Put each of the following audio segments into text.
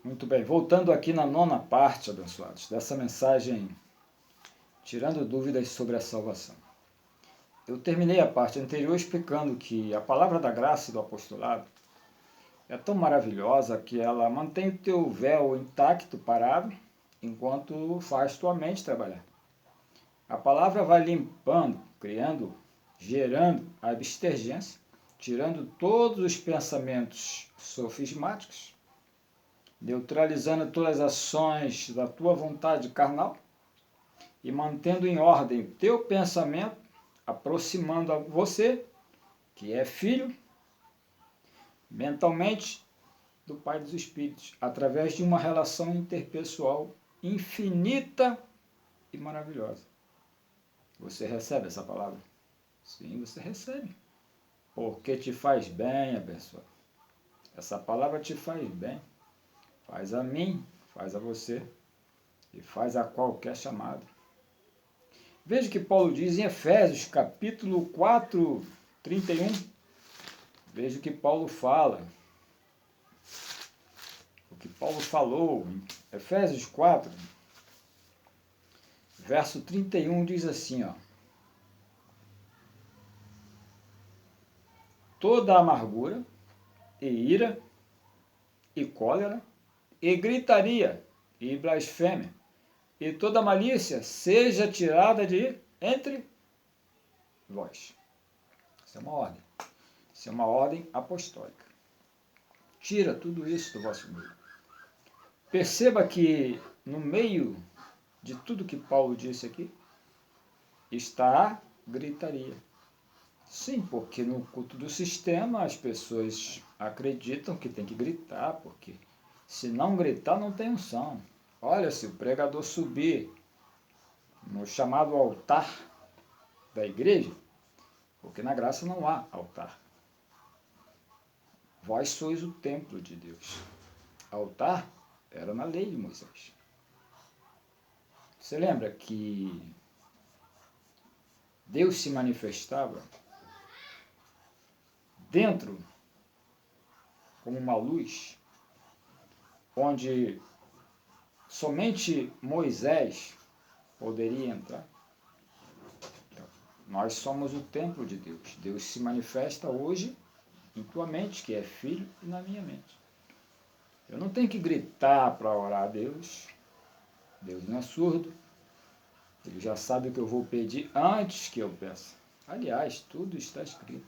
Muito bem, voltando aqui na nona parte, abençoados, dessa mensagem, tirando dúvidas sobre a salvação. Eu terminei a parte anterior explicando que a palavra da graça e do apostolado é tão maravilhosa que ela mantém o teu véu intacto, parado, enquanto faz tua mente trabalhar. A palavra vai limpando, criando, gerando a abstergência, tirando todos os pensamentos sofismáticos, neutralizando todas as ações da tua vontade carnal e mantendo em ordem o teu pensamento, aproximando a você, que é filho, mentalmente, do Pai dos Espíritos, através de uma relação interpessoal infinita e maravilhosa. Você recebe essa palavra? Sim, você recebe. Porque te faz bem, abençoado. Essa palavra te faz bem. Faz a mim, faz a você e faz a qualquer chamado. Veja o que Paulo diz em Efésios, capítulo 4, 31. Veja o que Paulo fala. O que Paulo falou em Efésios 4, verso 31 diz assim, ó. Toda amargura e ira e cólera e gritaria e blasfêmia e toda malícia seja tirada de entre vós. Isso é uma ordem. Isso é uma ordem apostólica. Tira tudo isso do vosso meio. Perceba que no meio de tudo que Paulo disse aqui está a gritaria. Sim, porque no culto do sistema as pessoas acreditam que tem que gritar, porque se não gritar não tem unção. Olha, se o pregador subir no chamado altar da igreja, porque na graça não há altar. Vós sois o templo de Deus. Altar era na lei de Moisés. Você lembra que Deus se manifestava dentro como uma luz, onde somente Moisés poderia entrar? Nós somos o templo de Deus. Deus se manifesta hoje em tua mente, que é filho, e na minha mente. Eu não tenho que gritar para orar a Deus. Deus não é surdo. Ele já sabe o que eu vou pedir antes que eu peça. Aliás, tudo está escrito.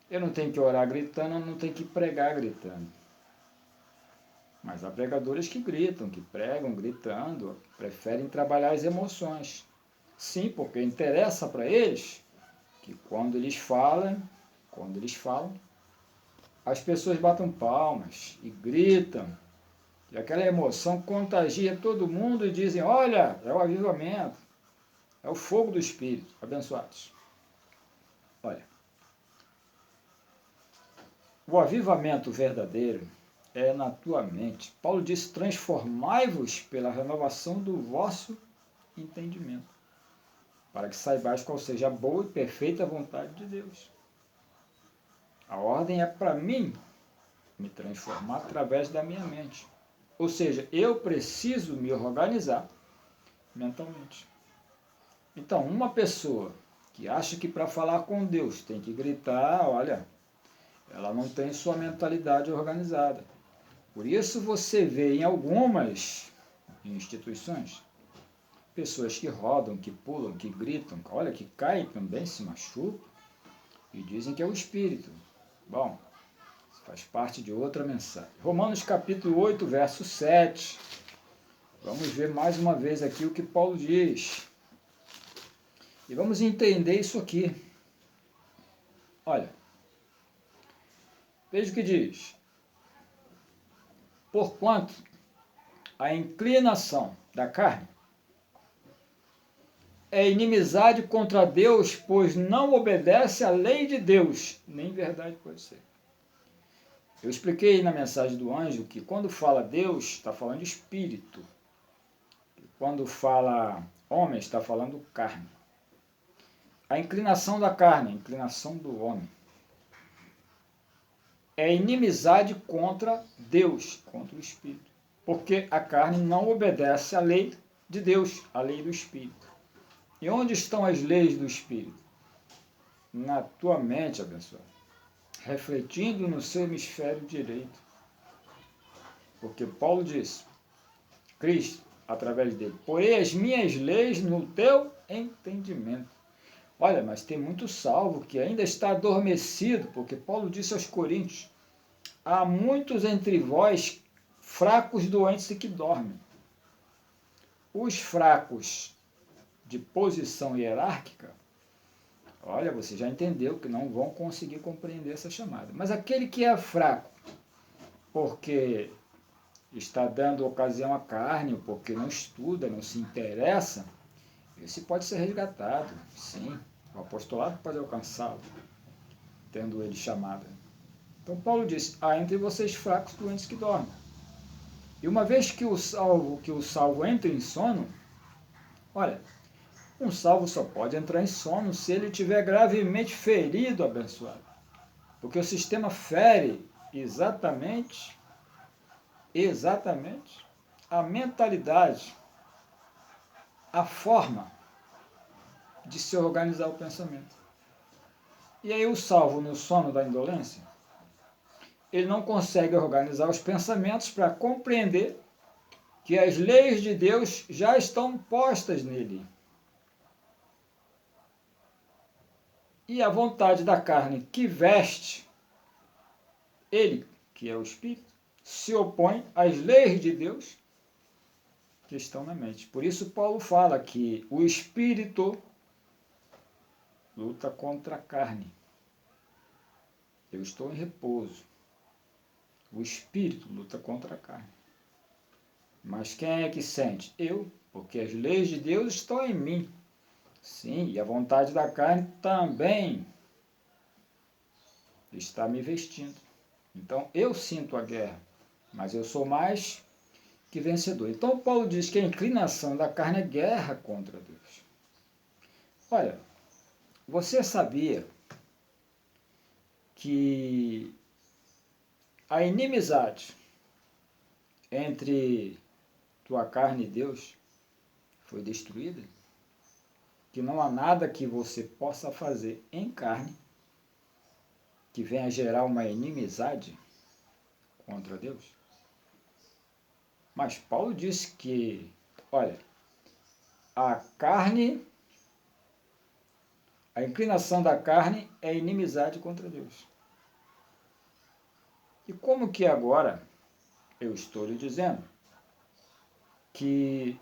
Eu não tenho que orar gritando, eu não tenho que pregar gritando. Mas há pregadores que gritam, que pregam gritando, preferem trabalhar as emoções. Sim, porque interessa para eles que quando eles falam, as pessoas batam palmas e gritam. E aquela emoção contagia todo mundo e dizem, olha, é o avivamento, é o fogo do Espírito, abençoados. Olha, o avivamento verdadeiro é na tua mente. Paulo disse, transformai-vos pela renovação do vosso entendimento, para que saibais qual seja a boa e perfeita vontade de Deus. A ordem é para mim me transformar através da minha mente. Ou seja, eu preciso me organizar mentalmente. Então, uma pessoa que acha que para falar com Deus tem que gritar, olha, ela não tem sua mentalidade organizada. Por isso você vê em algumas instituições pessoas que rodam, que pulam, que gritam, olha, que caem também, se machucam e dizem que é o Espírito. Bom, isso faz parte de outra mensagem. Romanos capítulo 8, verso 7. Vamos ver mais uma vez aqui o que Paulo diz. E vamos entender isso aqui. Olha, veja o que diz. Porquanto a inclinação da carne é inimizade contra Deus, pois não obedece à lei de Deus, nem verdade pode ser. Eu expliquei na mensagem do anjo que quando fala Deus, está falando espírito. Quando fala homem, está falando carne. A inclinação da carne, a inclinação do homem. é inimizade contra Deus, contra o Espírito. Porque a carne não obedece à lei de Deus, à lei do Espírito. E onde estão as leis do Espírito? Na tua mente, abençoado, refletindo no seu hemisfério direito. Porque Paulo diz, Cristo, através dele, porei as minhas leis no teu entendimento. Olha, mas tem muito salvo que ainda está adormecido, porque Paulo disse aos Coríntios, há muitos entre vós fracos, doentes e que dormem. Os fracos de posição hierárquica, olha, você já entendeu que não vão conseguir compreender essa chamada. Mas aquele que é fraco, porque está dando ocasião à carne, porque não estuda, não se interessa, esse pode ser resgatado, sim. O apostolado pode alcançá-lo, tendo ele chamada. Então Paulo diz, há entre vocês fracos, doentes que dormem. E uma vez que o salvo entra em sono, olha, um salvo só pode entrar em sono se ele estiver gravemente ferido, abençoado. Porque o sistema fere exatamente a mentalidade, a forma de se organizar o pensamento. E aí o salvo no sono da indolência, ele não consegue organizar os pensamentos para compreender que as leis de Deus já estão postas nele. E a vontade da carne que veste ele, que é o Espírito, se opõe às leis de Deus que estão na mente. Por isso Paulo fala que o Espírito luta contra a carne. Eu estou em repouso. O Espírito luta contra a carne. Mas quem é que sente? Eu, porque as leis de Deus estão em mim. Sim, e a vontade da carne também está me vestindo. Então eu sinto a guerra, mas eu sou mais que vencedor. Então Paulo diz que a inclinação da carne é guerra contra Deus. Olha, você sabia que a inimizade entre tua carne e Deus foi destruída? Que não há nada que você possa fazer em carne que venha gerar uma inimizade contra Deus? Mas Paulo disse que, olha, a carne, a inclinação da carne é inimizade contra Deus. E como que agora eu estou lhe dizendo que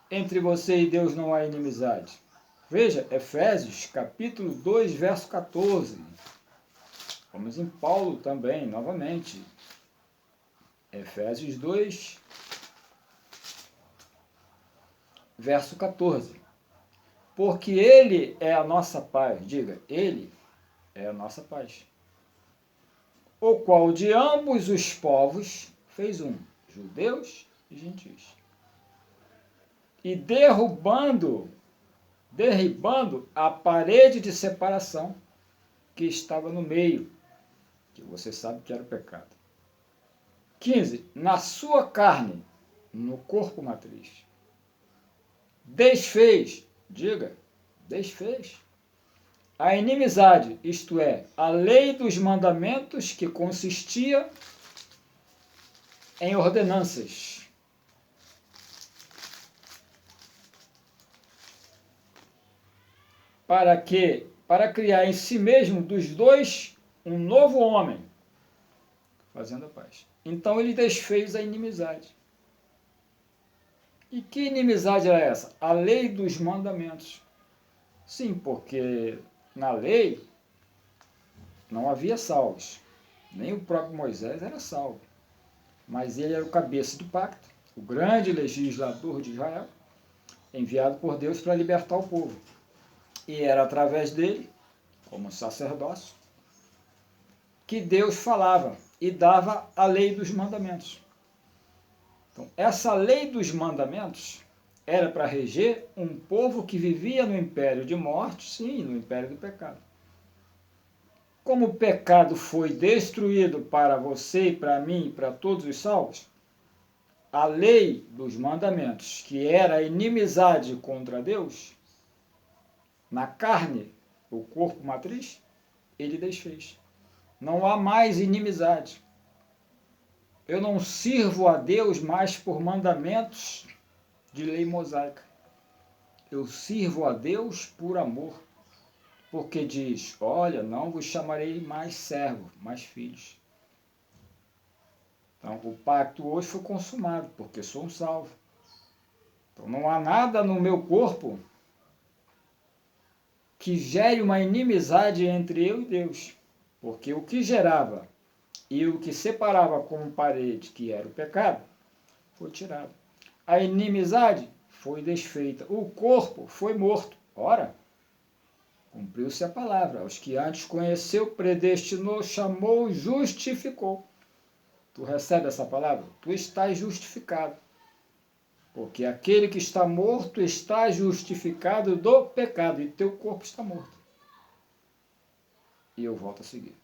entre você e Deus não há inimizade? Veja, Efésios capítulo 2, verso 14. Vamos em Paulo também, novamente. Efésios 2, verso 14. Porque Ele é a nossa paz. Diga, Ele é a nossa paz. O qual de ambos os povos fez um, judeus e gentios. E derribando a parede de separação que estava no meio, que você sabe que era o pecado. 15. Na sua carne, no corpo matriz, desfez, diga, desfez a inimizade, isto é, a lei dos mandamentos que consistia em ordenanças. Para criar em si mesmo dos dois um novo homem, fazendo a paz. Então ele desfez a inimizade. E que inimizade era essa? A lei dos mandamentos. Sim, porque na lei não havia salvos. Nem o próprio Moisés era salvo. Mas ele era o cabeça do pacto, o grande legislador de Israel, enviado por Deus para libertar o povo. E era através dele, como sacerdócio, que Deus falava e dava a lei dos mandamentos. Então, essa lei dos mandamentos era para reger um povo que vivia no império de morte, sim, no império do pecado. como o pecado foi destruído para você e para mim e para todos os salvos, a lei dos mandamentos, que era a inimizade contra Deus, na carne, o corpo matriz, ele desfez. Não há mais inimizade. Eu não sirvo a Deus mais por mandamentos de lei mosaica. Eu sirvo a Deus por amor. Porque diz, olha, não vos chamarei mais servo, mais filhos. Então, o pacto hoje foi consumado, porque sou um salvo. Então, não há nada no meu corpo que gere uma inimizade entre eu e Deus. Porque o que gerava e o que separava como parede, que era o pecado, foi tirado. A inimizade foi desfeita. O corpo foi morto. Ora, cumpriu-se a palavra. Aos que antes conheceu, predestinou, chamou, justificou. Tu recebe essa palavra? Tu estás justificado. Porque aquele que está morto está justificado do pecado e teu corpo está morto. E eu volto a seguir.